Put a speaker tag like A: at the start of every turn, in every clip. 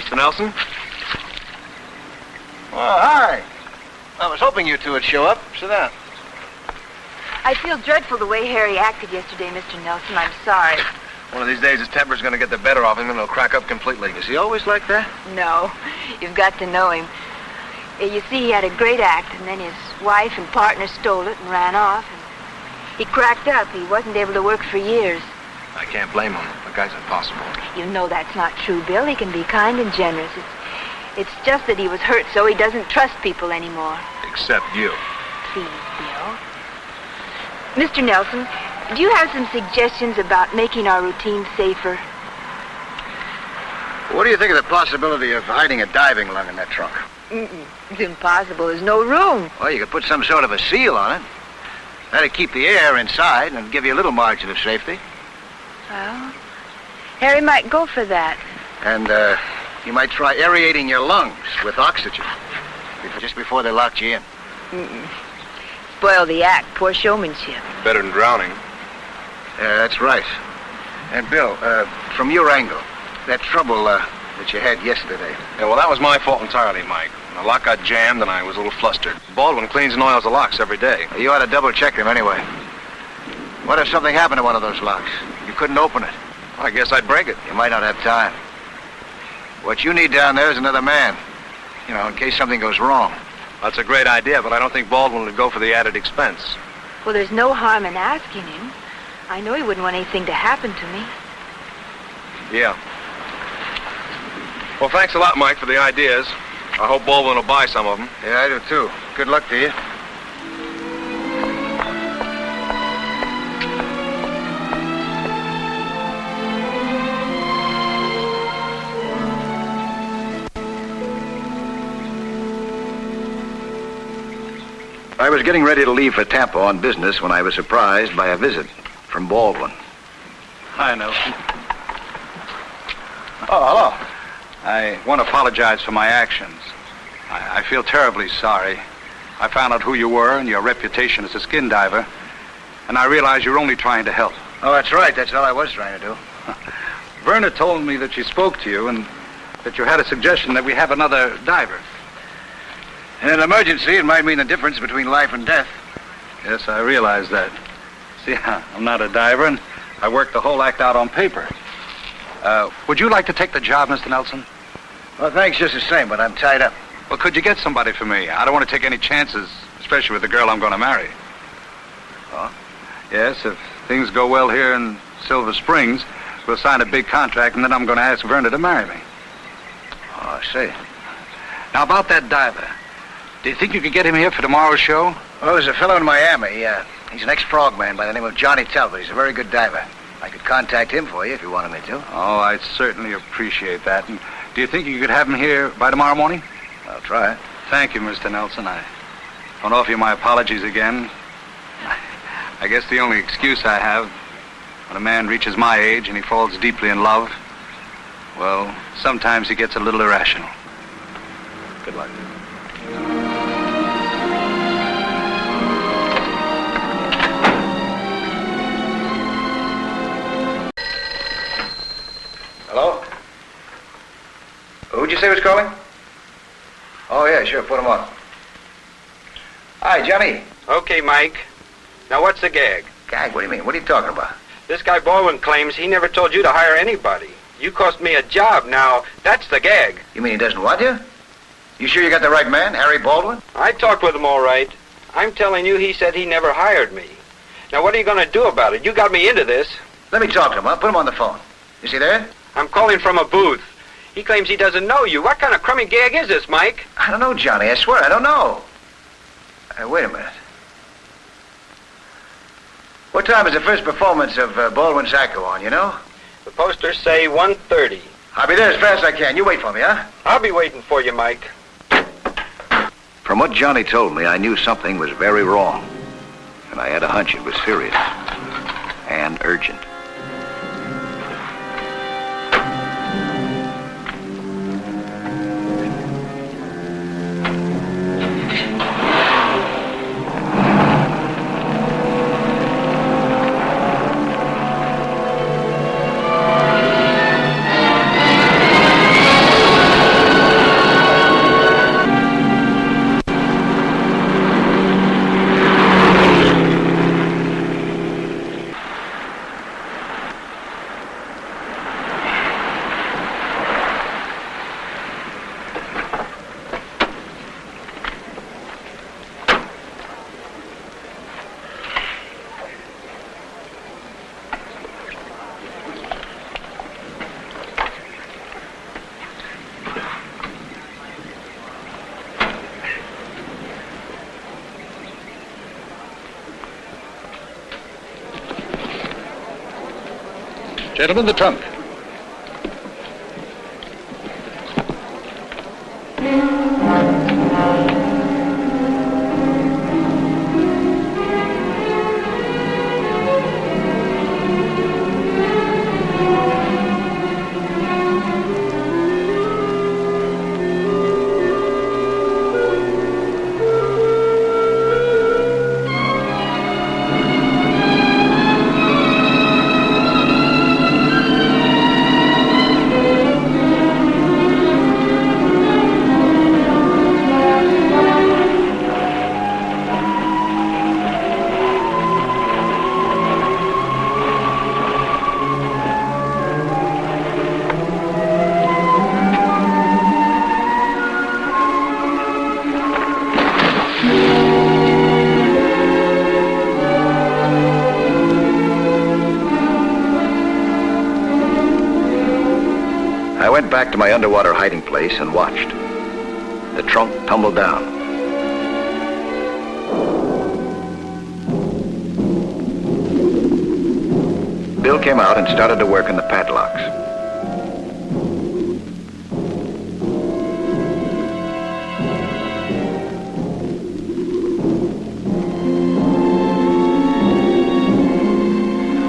A: Mr. Nelson?
B: Oh, hi. I was hoping you two would show up. Sit down.
C: I feel dreadful the way Harry acted yesterday, Mr. Nelson. I'm sorry.
B: One of these days his temper's going to get the better of him and he'll crack up completely. Is he always like that?
C: No, you've got to know him. You see, he had a great act, and then his wife and partner stole it and ran off. And he cracked up. He wasn't able to work for years.
A: I can't blame him. The guy's impossible.
C: You know that's not true, Bill. He can be kind and generous. It's just that he was hurt, so he doesn't trust people anymore.
A: Except you.
C: Please, Bill. Mr. Nelson, do you have some suggestions about making our routine safer?
B: What do you think of the possibility of hiding a diving lung in that trunk?
C: It's impossible. There's no room.
B: Well, you could put some sort of a seal on it. That'd keep the air inside and give you a little margin of safety.
C: Well, Harry might go for that.
B: And you might try aerating your lungs with oxygen just before they locked you in.
C: Spoil the act. Poor showmanship.
A: Better than drowning.
B: That's right. And Bill, from your angle, that trouble that you had yesterday.
A: Yeah, well, that was my fault entirely, Mike. The lock got jammed and I was a little flustered. Baldwin cleans and oils the locks every day.
B: You ought to double check them anyway. What if something happened to one of those locks? You couldn't open it.
A: Well, I guess I'd break it.
B: You might not have time. What you need down there is another man. You know, in case something goes wrong.
A: That's a great idea, but I don't think Baldwin would go for the added expense.
C: Well, there's no harm in asking him. I know he wouldn't want anything to happen to me.
A: Yeah. Well, thanks a lot, Mike, for the ideas. I hope Baldwin will buy some of them.
B: Yeah, I do, too. Good luck to you. I was getting ready to leave for Tampa on business when I was surprised by a visit from Baldwin.
D: Hi, Nelson.
B: Oh, hello.
D: I want to apologize for my actions. I feel terribly sorry. I found out who you were and your reputation as a skin diver, and I realized you were only trying to help.
B: Oh, that's right. That's all I was trying to do.
D: Verna told me that she spoke to you and that you had a suggestion that we have another diver.
B: In an emergency, it might mean the difference between life and death.
D: Yes, I realize that. See, I'm not a diver, and I worked the whole act out on paper. Would you like to take the job, Mr. Nelson?
B: Well, thanks just the same, but I'm tied up.
D: Well, could you get somebody for me? I don't want to take any chances, especially with the girl I'm going to marry.
B: Oh?
D: Yes, if things go well here in Silver Springs, we'll sign a big contract, and then I'm going to ask Verna to marry me.
B: Oh, I see.
D: Now, about that diver, do you think you could get him here for tomorrow's show?
B: Well, there's a fellow in Miami. He's an ex-frogman by the name of Johnny Talbot. He's a very good diver. I could contact him for you if you wanted me to.
D: Oh, I'd certainly appreciate that. And do you think you could have him here by tomorrow morning?
B: I'll try.
D: Thank you, Mr. Nelson. I want to offer you my apologies again. I guess the only excuse I have, when a man reaches my age and he falls deeply in love, well, sometimes he gets a little irrational. Good luck.
B: Hello? Who'd you say was calling? Oh, yeah, sure, put him on. Hi, Johnny.
E: Okay, Mike. Now, what's the gag?
B: Gag, what do you mean? What are you talking about?
E: This guy Baldwin claims he never told you to hire anybody. You cost me a job. Now, that's the gag.
B: You mean he doesn't want you? You sure you got the right man, Harry Baldwin?
E: I talked with him all right. I'm telling you, he said he never hired me. Now, what are you going to do about it? You got me into this.
B: Let me talk to him. I'll put him on the phone. Is he there?
E: I'm calling from a booth. He claims he doesn't know you. What kind of crummy gag is this, Mike?
B: I don't know, Johnny. I swear, I don't know. Wait a minute. What time is the first performance of Baldwin's act go on, you know?
E: The posters say 1:30.
B: I'll be there as fast as I can. You wait for me, huh?
E: I'll be waiting for you, Mike.
B: From what Johnny told me, I knew something was very wrong. And I had a hunch it was serious and urgent.
F: Gentlemen, the trunk.
B: I went back to my underwater hiding place and watched. The trunk tumbled down. Bill came out and started to work on the padlocks.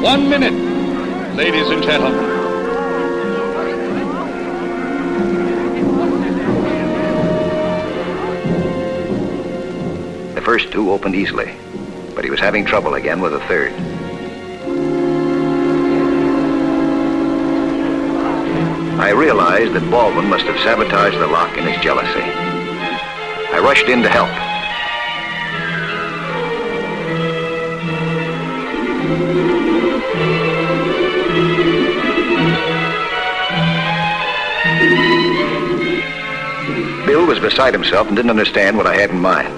F: One minute, ladies and gentlemen.
B: The first two opened easily, but he was having trouble again with the third. I realized that Baldwin must have sabotaged the lock in his jealousy. I rushed in to help. Bill was beside himself and didn't understand what I had in mind.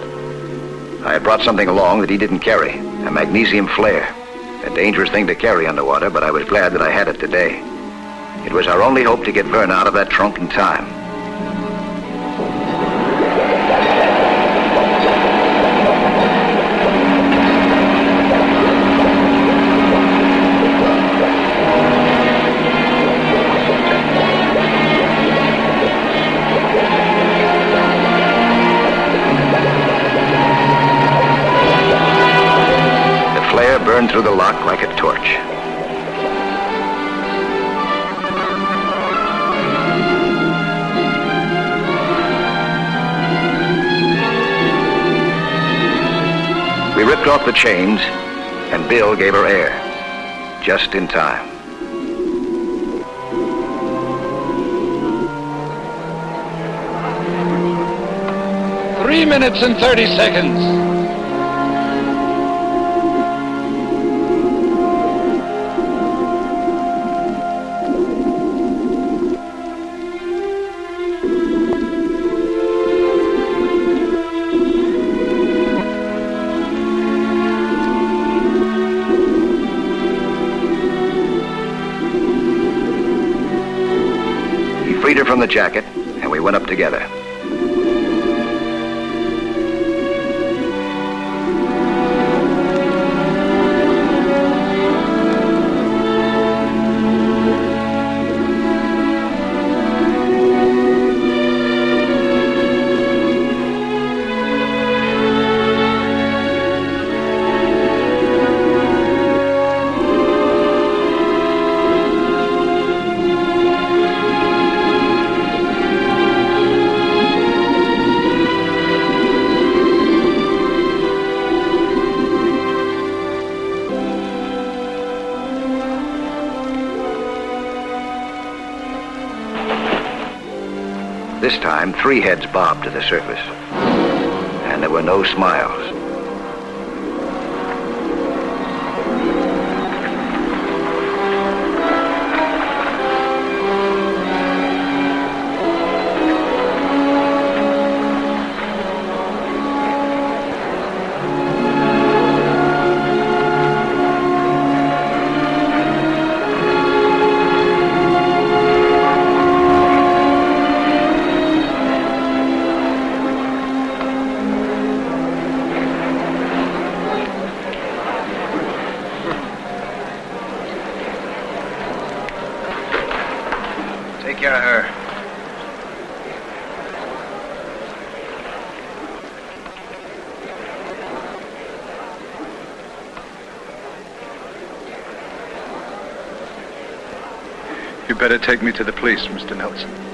B: I had brought something along that he didn't carry, a magnesium flare. A dangerous thing to carry underwater, but I was glad that I had it today. It was our only hope to get Vern out of that trunk in time. Burned through the lock like a torch. We ripped off the chains, and Bill gave her air, just in time.
F: Three minutes and 30 seconds.
B: Freed her from the jacket, and we went up together. This time, 3 heads bobbed to the surface, and there were no smiles. Take care of her.
D: You better take me to the police, Mr. Nelson.